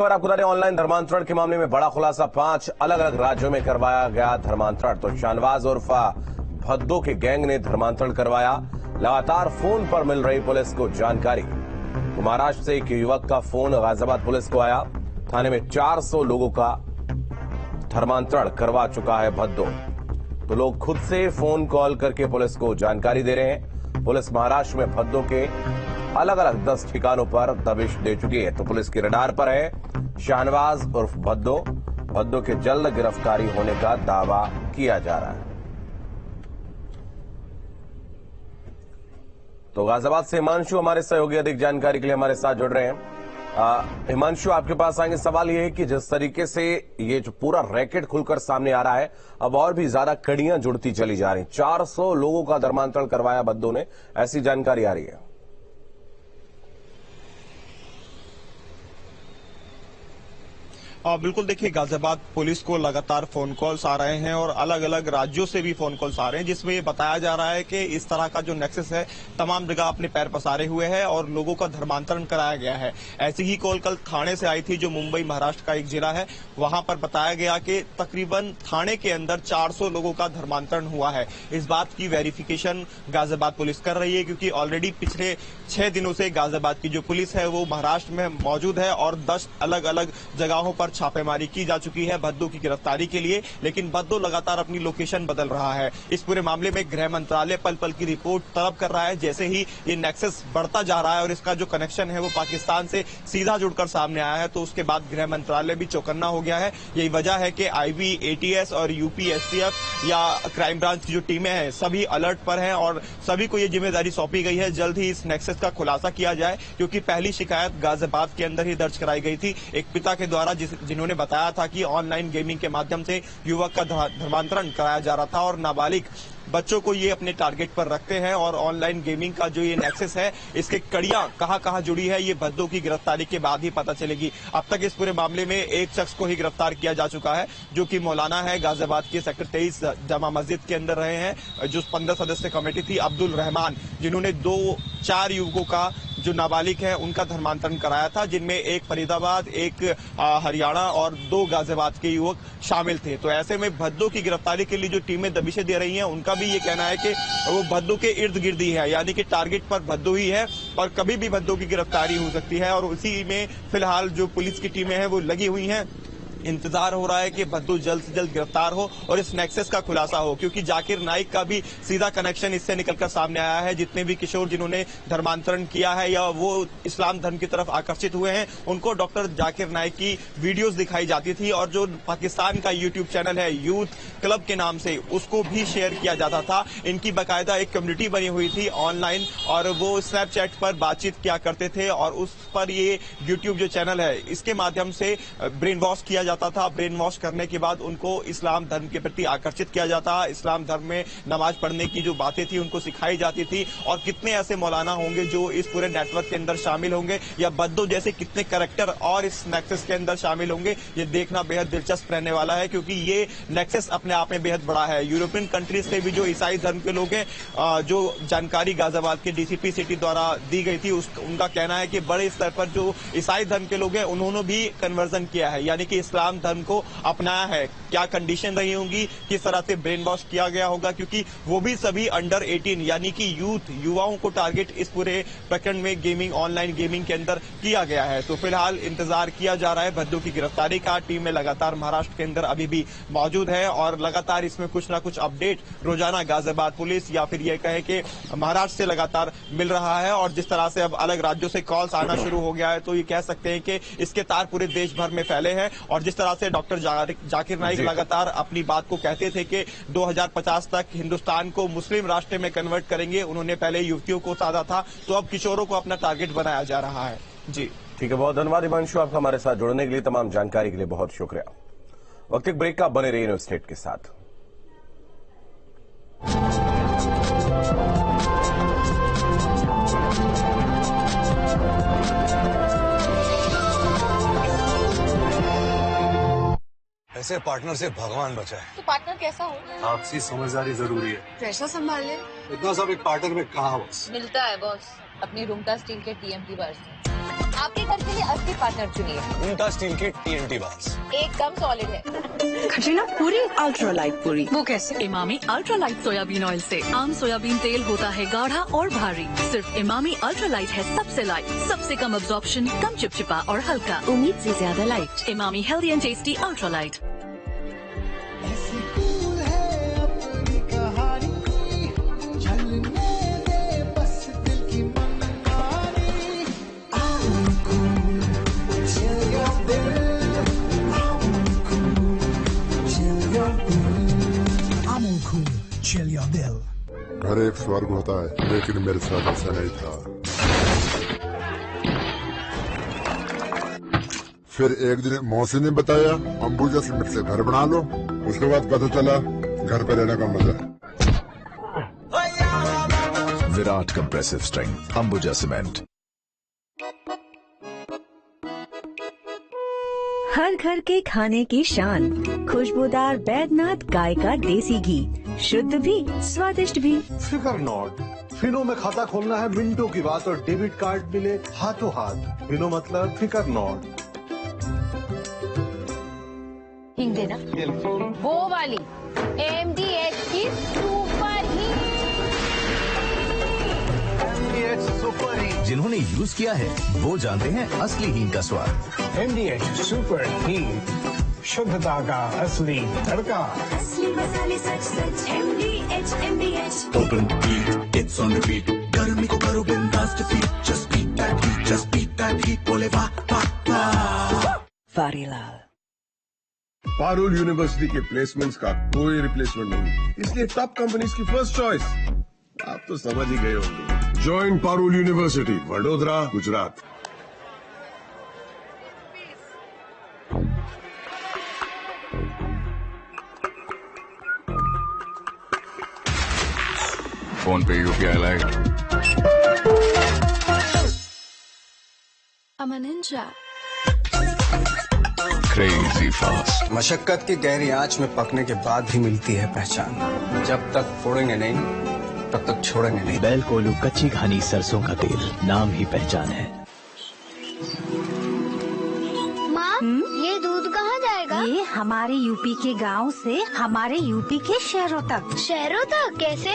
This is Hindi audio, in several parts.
और आपको बता दें, ऑनलाइन धर्मांतरण के मामले में बड़ा खुलासा। 5 अलग अलग राज्यों में करवाया गया धर्मांतरण। तो शाहनवाज उर्फ भद्दो के गैंग ने धर्मांतरण करवाया। लगातार फोन पर मिल रही पुलिस को जानकारी। तो महाराष्ट्र से एक युवक का फोन गाजियाबाद पुलिस को आया। थाने में 400 लोगों का धर्मांतरण करवा चुका है भद्दो। तो लोग खुद से फोन कॉल करके पुलिस को जानकारी दे रहे हैं। पुलिस महाराष्ट्र में भद्दो के अलग अलग 10 ठिकानों पर दबिश दे चुकी है। तो पुलिस की रडार पर है शाहनवाज उर्फ भद्दो के जल्द गिरफ्तारी होने का दावा किया जा रहा है। तो गाजियाबाद से हिमांशु हमारे सहयोगी अधिक जानकारी के लिए हमारे साथ जुड़ रहे हैं। हिमांशु, आपके पास आएंगे। सवाल यह है कि जिस तरीके से ये जो पूरा रैकेट खुलकर सामने आ रहा है, अब और भी ज्यादा कड़ियां जुड़ती चली जा रही। 400 लोगों का धर्मांतरण करवाया भद्दो ने, ऐसी जानकारी आ रही है। बिल्कुल, देखिए, गाजियाबाद पुलिस को लगातार फोन कॉल्स आ रहे हैं और अलग अलग राज्यों से भी फोन कॉल्स आ रहे हैं, जिसमें ये बताया जा रहा है कि इस तरह का जो नेक्सस है तमाम जगह अपने पैर पसारे हुए है और लोगों का धर्मांतरण कराया गया है। ऐसी ही कॉल कल थाने से आई थी, जो मुंबई महाराष्ट्र का एक जिला है। वहां पर बताया गया कि तकरीबन थाने के अंदर 400 लोगों का धर्मांतरण हुआ है। इस बात की वेरिफिकेशन गाजियाबाद पुलिस कर रही है, क्योंकि ऑलरेडी पिछले 6 दिनों से गाजियाबाद की जो पुलिस है वो महाराष्ट्र में मौजूद है और 10 अलग अलग जगहों पर छापेमारी की जा चुकी है भद्दो की गिरफ्तारी के लिए। लेकिन भद्दो लगातार अपनी लोकेशन बदल रहा है। इस पूरे मामले में गृह मंत्रालय पल पल की रिपोर्ट तलब कर रहा है। जैसे ही ये नेक्सस बढ़ता जा रहा है और इसका जो कनेक्शन है वो पाकिस्तान से सीधा जुड़कर सामने आया है, तो उसके बाद गृह मंत्रालय भी चौकन्ना हो गया है। यही वजह है कि आईबी, एटीएस और यूपी एसटीएफ या क्राइम ब्रांच की जो टीमें हैं सभी अलर्ट पर हैं और सभी को ये जिम्मेदारी सौंपी गई है जल्द ही इस नेक्सस का खुलासा किया जाए, क्योंकि पहली शिकायत गाजियाबाद के अंदर ही दर्ज कराई गई थी एक पिता के द्वारा, जिन्होंने बताया था कि ऑनलाइन गेमिंग के माध्यम से युवक का धर्मांतरण कराया जा रहा था और नाबालिग बच्चों को ये अपने टारगेट पर रखते हैं। और ऑनलाइन गेमिंग का जो ये नेक्सस है, इसके कड़ियां कहां जुड़ी है, ये भद्दो की गिरफ्तारी के बाद ही पता चलेगी। अब तक इस पूरे मामले में एक शख्स को ही गिरफ्तार किया जा चुका है, जो कि मौलाना है, गाजियाबाद के सेक्टर 23 जामा मस्जिद के अंदर रहे हैं, जो 15 सदस्य कमेटी थी, अब्दुल रहमान, जिन्होंने 4 युवकों का जो नाबालिग है उनका धर्मांतरण कराया था, जिनमें एक फरीदाबाद, एक हरियाणा और 2 गाजियाबाद के युवक शामिल थे। तो ऐसे में भद्दो की गिरफ्तारी के लिए जो टीमें दबिशें दे रही हैं, उनका भी ये कहना है कि वो भद्दो के इर्द गिर्द ही है, यानी कि टारगेट पर भद्दो ही है और कभी भी भद्दो की गिरफ्तारी हो सकती है। और उसी में फिलहाल जो पुलिस की टीमें हैं वो लगी हुई हैं। इंतजार हो रहा है कि भद्दो जल्द से जल्द गिरफ्तार हो और इस नेक्सस का खुलासा हो, क्योंकि जाकिर नाइक का भी सीधा कनेक्शन इससे निकलकर सामने आया है। जितने भी किशोर जिन्होंने धर्मांतरण किया है या वो इस्लाम धर्म की तरफ आकर्षित हुए हैं, उनको डॉक्टर जाकिर नाइक की वीडियोस दिखाई जाती थी और जो पाकिस्तान का यूट्यूब चैनल है यूथ क्लब के नाम से, उसको भी शेयर किया जाता था। इनकी बाकायदा एक कम्युनिटी बनी हुई थी ऑनलाइन और वो स्नैपचैट पर बातचीत किया करते थे और उस पर ये यूट्यूब जो चैनल है इसके माध्यम से ब्रेन वॉश किया जाता था। ब्रेन वॉश करने के बाद उनको इस्लाम धर्म के प्रति आकर्षित किया जाता, इस्लाम धर्म में नमाज पढ़ने की जो बातें थी उनको सिखाई जाती थी। और कितने ऐसे मौलाना होंगे जो इस पूरे नेटवर्क के अंदर शामिल होंगे, या भद्दो जैसे कितने कैरेक्टर और इस नेक्सस के अंदर शामिल होंगे, ये देखना बेहद दिलचस्प रहने वाला है, क्योंकि ये नेक्सस अपने आप में बेहद बड़ा है। यूरोपियन कंट्रीज से भी जो ईसाई धर्म के लोग हैं, जो जानकारी गाजियाबाद के डीसीपी सिटी द्वारा दी गई थी, उनका कहना है कि बड़े स्तर पर जो ईसाई धर्म के लोग हैं उन्होंने भी कन्वर्जन किया है, यानी कि इस्लाम धर्म को अपनाया है। क्या कंडीशन रही होंगी, किस तरह से ब्रेन वॉश किया गया होगा, क्योंकि वो भी सभी अंडर 18 यानी कि युवाओं को टारगेट इस पूरे प्रकरण में गेमिंग, ऑनलाइन गेमिंग के अंदर किया गया है। तो फिलहाल इंतजार किया जा रहा है भद्दो की गिरफ्तारी का। टीम में लगातार महाराष्ट्र के अंदर अभी भी मौजूद है और लगातार इसमें कुछ ना कुछ अपडेट रोजाना गाजियाबाद पुलिस या फिर ये कहे कि महाराष्ट्र से लगातार मिल रहा है। और जिस तरह से अब अलग राज्यों से कॉल्स आना शुरू हो गया है, तो ये कह सकते हैं कि इसके तार पूरे देश भर में फैले हैं। और जिस तरह से डॉक्टर जाकिर नाइक लगातार अपनी बात को कहते थे कि 2050 तक हिंदुस्तान को मुस्लिम राष्ट्र में कन्वर्ट करेंगे, उन्होंने पहले युवतियों को साधा था, तो अब किशोरों को अपना टारगेट बनाया जा रहा है। जी ठीक है, बहुत धन्यवाद हिमांशु, आपका हमारे साथ जुड़ने के लिए, तमाम जानकारी के लिए बहुत शुक्रिया। वक्त एक ब्रेक का, बने रहिए न्यूज़ स्टेट के साथ। ऐसे पार्टनर से भगवान बचाए। तो पार्टनर कैसा हो? आपसी समझदारी जरूरी है। प्रेशर संभाल ले। इतना सब एक पार्टनर में कहाँ बस मिलता है बॉस, अपनी रूमटा स्टील के टीएमटी बार से। आपके घर के लिए असली पार्टनर चुनिए। उल्टा स्टील की TNT बाल्स। एकदम सॉलिड है। कटरीना पूरी अल्ट्रा लाइट पूरी। वो कैसे? Emami ultra light soybean oil से। आम सोयाबीन तेल होता है गाढ़ा और भारी, सिर्फ इमामी अल्ट्रा लाइट है सबसे लाइट, सबसे कम अब्जॉर्प्शन, कम चिपचिपा और हल्का, उम्मीद से ज्यादा light. Emami healthy and tasty ultra light. घर एक स्वर्ग होता है, लेकिन मेरे साथ ऐसा नहीं था। फिर एक दिन मौसी ने बताया अंबुजा सीमेंट से घर बना लो। उसके बाद पता चला घर पे रहने का मजा। विराट कंप्रेसिव स्ट्रेंथ अंबुजा सीमेंट। हर घर के खाने की शान, खुशबूदार बैद्यनाथ गाय का देसी घी, शुद्ध भी स्वादिष्ट भी। फिकर नॉट, फिनो में खाता खोलना है मिनटों की बात और डेबिट कार्ड मिले हाथों हाथ। फिनो मतलब फिकर नॉट। हिंग देना, वो वाली MDH की सुपर हीट। जिन्होंने यूज किया है वो जानते हैं असली हींग का स्वाद। MDH सुपर हीट, शुद्धता का असली तड़का। असली मसाले सच सच MDH। Open heat, it's on repeat. गर्मी को करो बिंदास defeat, just beat that heat, just beat that heat. बोले वाह वाह वाह। वारीलाल। पारुल यूनिवर्सिटी के प्लेसमेंट्स का कोई रिप्लेसमेंट नहीं, इसलिए टॉप कंपनीज की फर्स्ट चॉइस। आप तो समझ ही गए होंगे। Join Parul university, Vadodara, Gujarat. PhonePe UPI lite. I'm a ninja। Crazy fast. मशक्कत की गहरी आंच में पकने के बाद भी मिलती है पहचान। जब तक फोड़ेंगे नहीं तब तक छोड़ेंगे नहीं। बैल कोलू कच्ची घानी सरसों का तेल, नाम ही पहचान है। माँ, ये दूध कहाँ जाएगा? ये हमारे यूपी के गांव से हमारे यूपी के शहरों तक। शहरों तक कैसे?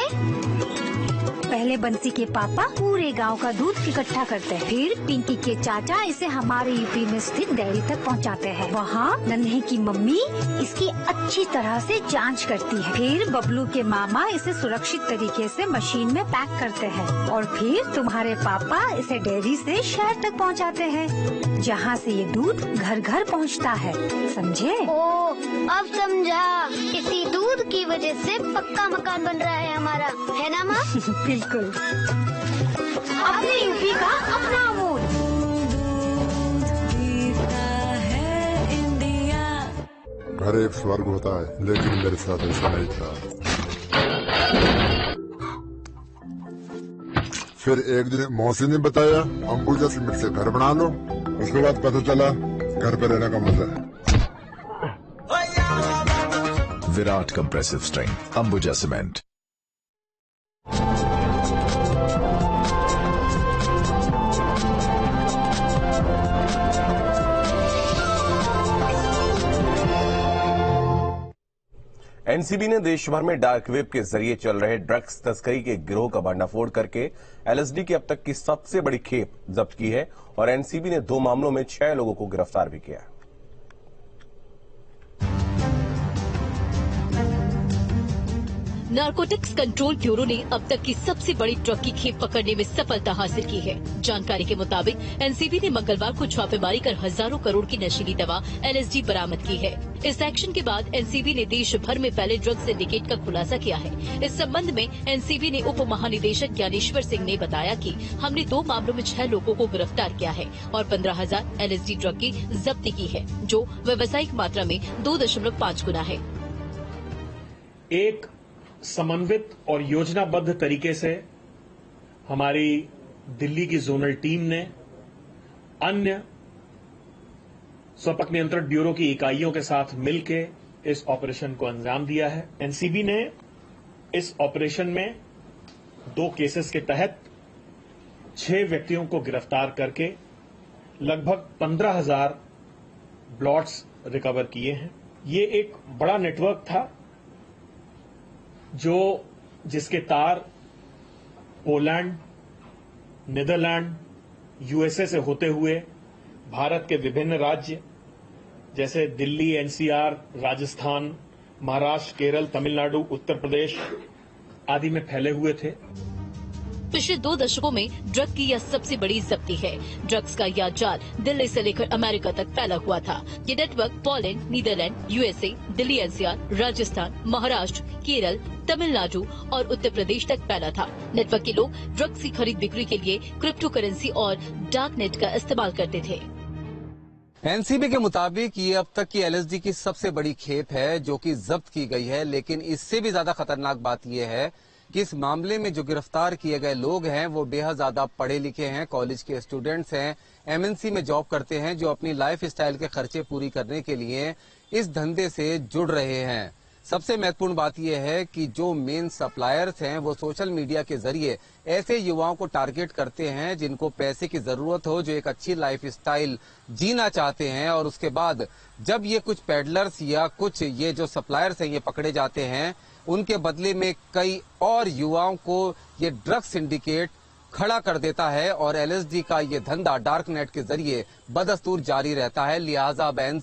पहले बंसी के पापा पूरे गांव का दूध इकट्ठा करते हैं, फिर पिंकी के चाचा इसे हमारे यूपी में स्थित डेयरी तक पहुंचाते हैं। वहाँ नन्हे की मम्मी इसकी अच्छी तरह से जांच करती है, फिर बबलू के मामा इसे सुरक्षित तरीके से मशीन में पैक करते हैं और फिर तुम्हारे पापा इसे डेयरी से शहर तक पहुंचाते हैं, जहाँ से ये दूध घर घर पहुँचता है। समझे? ओ, अब समझा। इसी दूध की वजह से पक्का मकान बन रहा है हमारा, है ना माँ? बिल्कुल। अपने यूपी का अपना अमूल। घर एक स्वर्ग होता है, लेकिन मेरे साथ ऐसा नहीं था। फिर एक दिन मौसी ने बताया अंबुजा सीमेंट से घर बना लो। उसके बाद पता चला घर पे रहने का मजा है। Virat compressive strength Ambuja cement. NCB ने देश भर में डार्क वेब के जरिए चल रहे ड्रग्स तस्करी के गिरोह का भंडाफोड़ करके LSD की अब तक की सबसे बड़ी खेप जब्त की है और एनसीबी ने 2 मामलों में 6 लोगों को गिरफ्तार भी किया है। नारकोटिक्स कंट्रोल ब्यूरो ने अब तक की सबसे बड़ी ट्रक की खेप पकड़ने में सफलता हासिल की है। जानकारी के मुताबिक एनसीबी ने मंगलवार को छापेमारी कर हजारों करोड़ की नशीली दवा LSD बरामद की है। इस एक्शन के बाद एनसीबी ने देश भर में फैले ड्रग सिंडिकेट का खुलासा किया है। इस संबंध में एनसीबी ने उप महानिदेशक ज्ञानेश्वर सिंह ने बताया कि हमने 2 मामलों में 6 लोगों को गिरफ्तार किया है और 15,000 LSD ड्रग की जब्ती की है, जो व्यावसायिक मात्रा में 2.5 गुना है। एक समन्वित और योजनाबद्ध तरीके से हमारी दिल्ली की जोनल टीम ने अन्य स्वपक नियंत्रण ब्यूरो की इकाइयों के साथ मिलकर इस ऑपरेशन को अंजाम दिया है। एनसीबी ने इस ऑपरेशन में 2 केसेस के तहत 6 व्यक्तियों को गिरफ्तार करके लगभग 15,000 ब्लॉट्स रिकवर किए हैं। ये एक बड़ा नेटवर्क था जिसके तार पोलैंड, नीदरलैंड, यूएसए से होते हुए भारत के विभिन्न राज्य जैसे दिल्ली, एनसीआर, राजस्थान, महाराष्ट्र, केरल, तमिलनाडु, उत्तर प्रदेश आदि में फैले हुए थे। पिछले 2 दशकों में ड्रग की यह सबसे बड़ी जब्ती है। ड्रग्स का यह जाल दिल्ली से लेकर अमेरिका तक फैला हुआ था। ये network Poland, Netherlands, USA, Delhi NCR, Rajasthan, Maharashtra, Kerala, Tamil Nadu और उत्तर प्रदेश तक फैला था। नेटवर्क के लोग ड्रग्स की खरीद बिक्री के लिए क्रिप्टो करेंसी और डार्क नेट का इस्तेमाल करते थे। एनसीबी के मुताबिक ये अब तक की एलएसडी की सबसे बड़ी खेप है जो कि जब्त की गई है। लेकिन इससे भी ज्यादा खतरनाक बात यह है कि इस मामले में जो गिरफ्तार किए गए लोग हैं वो बेहद ज्यादा पढ़े लिखे हैं, कॉलेज के स्टूडेंट्स हैं, एमएनसी में जॉब करते हैं, जो अपनी लाइफ स्टाइल के खर्चे पूरी करने के लिए इस धंधे से जुड़ रहे हैं। सबसे महत्वपूर्ण बात यह है कि जो मेन सप्लायर्स हैं वो सोशल मीडिया के जरिए ऐसे युवाओं को टारगेट करते हैं जिनको पैसे की जरूरत हो, जो एक अच्छी लाइफ स्टाइल जीना चाहते हैं। और उसके बाद जब ये कुछ पेडलर्स या कुछ ये जो सप्लायर्स हैं ये पकड़े जाते हैं, उनके बदले में कई और युवाओं को ये ड्रग सिंडिकेट खड़ा कर देता है और एलएसडी का ये धंधा डार्क नेट के जरिए बदस्तूर जारी रहता है। लिहाजा अब